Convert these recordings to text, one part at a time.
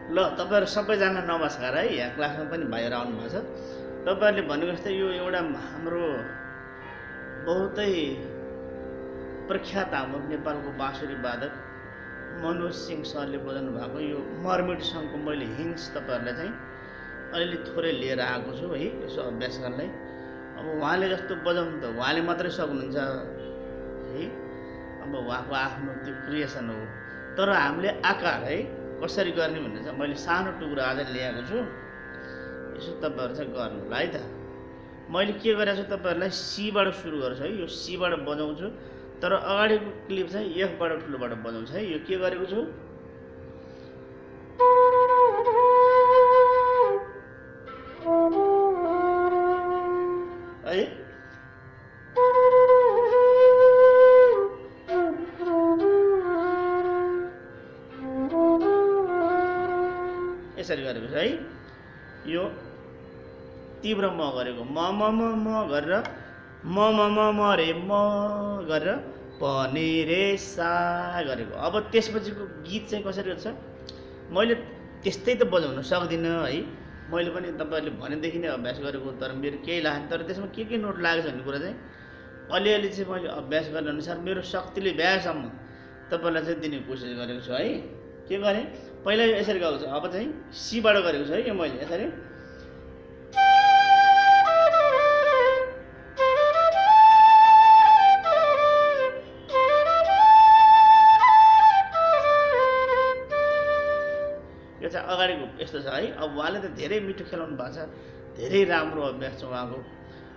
ल तपाईहरु सबैजना नमस्कार है। यहाँ क्लासमा पनि भाइहरु आउनु भएको छ। तपाईहरुले भनेको जस्तै यो एउटा हाम्रो बहुतै प्रख्यात हाम्रो नेपालको बाँसुरी वादक मनोज सिंह सरले बजाउनु भएको यो मर्मेड सङको मैले हिन्ट्स तपाईहरुलाई चाहिँ अलिअलि थोरै लिएर आएको छु है, यसो अभ्यास गर्नलाई। अब उहाँले जस्तो बजाउनु त उहाँले मात्रै सक्नुहुन्छ है, अब उहाँको आफ्नो त्यो क्रिएसन हो। तर हामीले आकार है कसरी गर्ने भन्ने चाहिँ मैले सानो टुक्रा आज ल्याएको छु, यसो तपाईहरु चाहिँ गर्नु होला है त। मैले के गरेको छु तपाईहरुलाई सीबाट सुरु गर्छु है, यो सीबाट बजाउँछु। तर अगाडिको क्लिप चाहिँ एफबाट ठुलोबाट बजाउँछु है। यो के गरेको छु है, यसरी गरेको छ है। यो तीव्र म गरेको म गरेर म रे म गरेर पनि रे सा गरेको। अब त्यसपछिको गीत चाहिँ कसरी हुन्छ मैले त्यस्तै त बजाउन सक्दिनँ है। मैले पनि तपाईहरुले भनेदेखि नै अभ्यास गरेको, तर मेरो केही लागेन। तर त्यसमा के नोट लागेछ भन्ने कुरा चाहिँ अलिअलि चाहिँ मैले अभ्यास गर्ने अनुसार मेरो शक्तिले भ्याएसम्म तपाईहरुलाई चाहिँ दिने कोसिस गरेको छु है। के गरेँ पहिला यो यसरी गाएको छु, अब चाहिँ सीबाट गरेको छु है। यो मैले यसरी यो चाहिँ अगाडिको यस्तो छ है। अब उहाँले त धेरै मिठो खेलाउनु भएको छ, धेरै राम्रो अभ्यास छ उहाँको।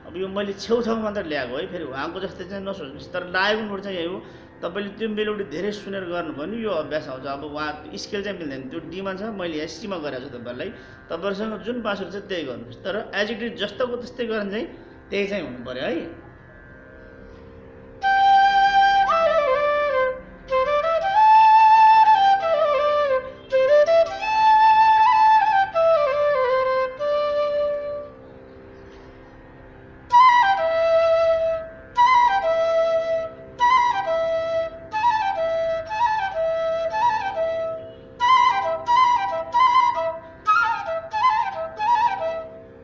अब यो मैले छेउछाउ मात्र ल्याएको है, फेरि उहाँको जस्तै चाहिँ नसोच्नुहोस्। तर लागेको नोट चाहिँ यही हो, तपाईले त्यो मेलोडी धेरै सुनेर गर्नुभयो भने यो अभ्यास आउँछ। अब उहाँ स्केल चाहिँ मिल्दैन, त्यो डीमा छ, मैले यहाँ सीमा गरेको छु तपाईहरुलाई। तपाईहरुसँग जुन बाँसुरी छ त्यही गर्नुहोस्, तर एज इट इज जस्तोको त्यस्तै गर्न चाहिँ त्यही चाहिँ हुनु पर्यो है।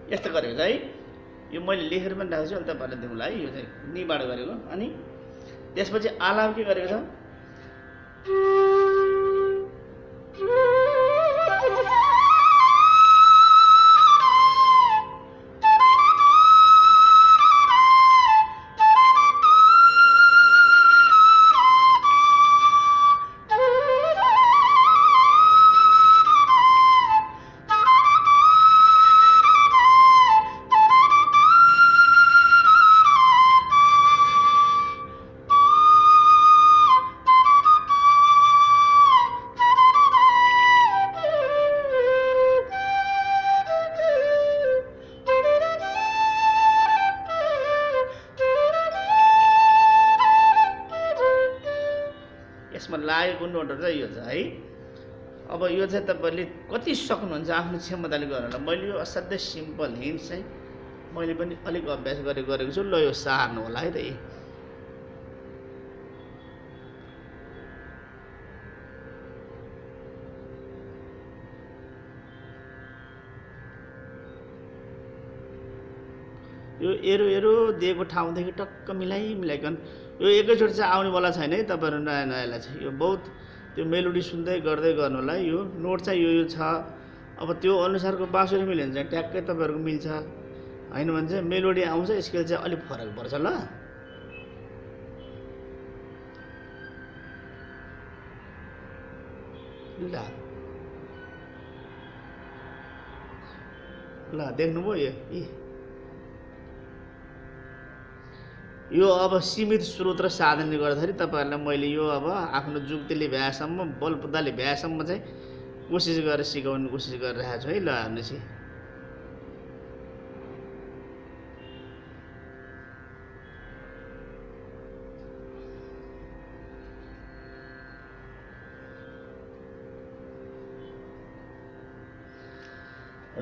यस्तो गरेको छ है। यो मैले लेखेर पनि राखेको छु, अहिले तपाईहरुलाई देखाउँला है। यो चाहिँ निबाट गरेको। अनि त्यसपछि आलाप के गरेको छ यसमा लागेको नोटहरु चाहिँ यो छ है। अब यो चाहिँ तपाईहरुले कति सक्नुहुन्छ आफ्नो क्षमताले गर्नलाई। मैले यो असाध्यै सिम्पल हिन्ट चाहिँ मैले पनि अलिक अभ्यास गरेको छु। ल यो सार्नु होला है त। यो एरो दिएको ठाउँदेखि टक्क मिलाइकन यो एकैचोटि चाहिँ आउनेवाला छैन है तपाईहरु नयाँलाई चाहिँ। यो बहुत त्यो मेलोडी सुन्दै गर्दै गर्नु होला। यो नोट चाहिँ यो छ। अब त्यो अनुसारको बाँसुरी मिल्यो भने चाहिँ ट्याक्कै तपाईहरुको मिल्छ, हैन भने चाहिँ मेलोडी आउँछ, स्केल चाहिँ अलिक फरक पर्छ। ल देख्नुभयो यो अब सीमित स्रोत र साधनले गर्दाखेरि तपाईहरुलाई मैले यो अब आफ्नो जुक्तिले भ्याएसम्म बलबुद्धाले भ्याएसम्म चाहिँ कोसिस गरेर सिकाउने कोसिस गरिरहेको छु है। ल हेर्नुस्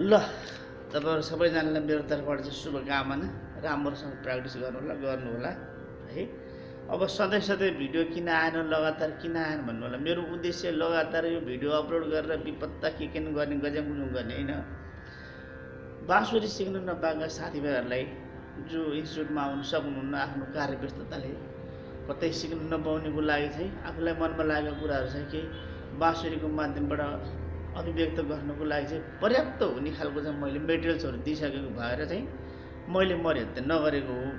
ल तपाईहरु सबैजनालाई मेरो तर्फबाट चाहिँ शुभकामना। राम्रोसँग प्र्याक्टिस गर्नु होला है। अब सधैँ सधैँ भिडियो किन आएन, लगातार किन आएन भन्नु होला। मेरो उद्देश्य लगातार यो भिडियो अपलोड गरेर विपत्ता के गर्ने गजङगुजुङ गर्ने होइन। बाँसुरी सिक्न नपाएका साथीभाइहरूलाई जो इन्स्टिट्युटमा आउनु सक्नुहुन्न आफ्नो कार्य व्यस्तताले कतै सिक्न नपाउनेको लागि चाहिँ आफूलाई मनमा लागेको कुराहरू चाहिँ केही बाँसुरीको माध्यमबाट अभिव्यक्त गर्नको लागि चाहिँ पर्याप्त हुने खालको चाहिँ मैले मेटेरियल्सहरू दिइसकेको भएर चाहिँ मैले मर्यादा नगरेको हो।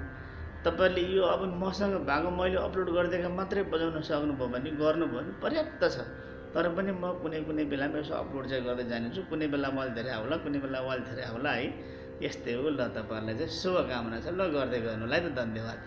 तपाईँले यो अब मसँग भएको मैले अपलोड गरिदिएका मात्रै बजाउन सक्नुभयो भने गर्नुभयो भने पर्याप्त छ। तर पनि म कुनै बेलामा यसो अपलोड चाहिँ गर्दै जानेछु। कुनै बेला मैले धेरै होला, कुनै बेला वाल धेरै होला है। यस्तै हो। ल तपाईँहरूलाई चाहिँ शुभकामना छ। ल गर्दै गर्नुलाई त धन्यवाद।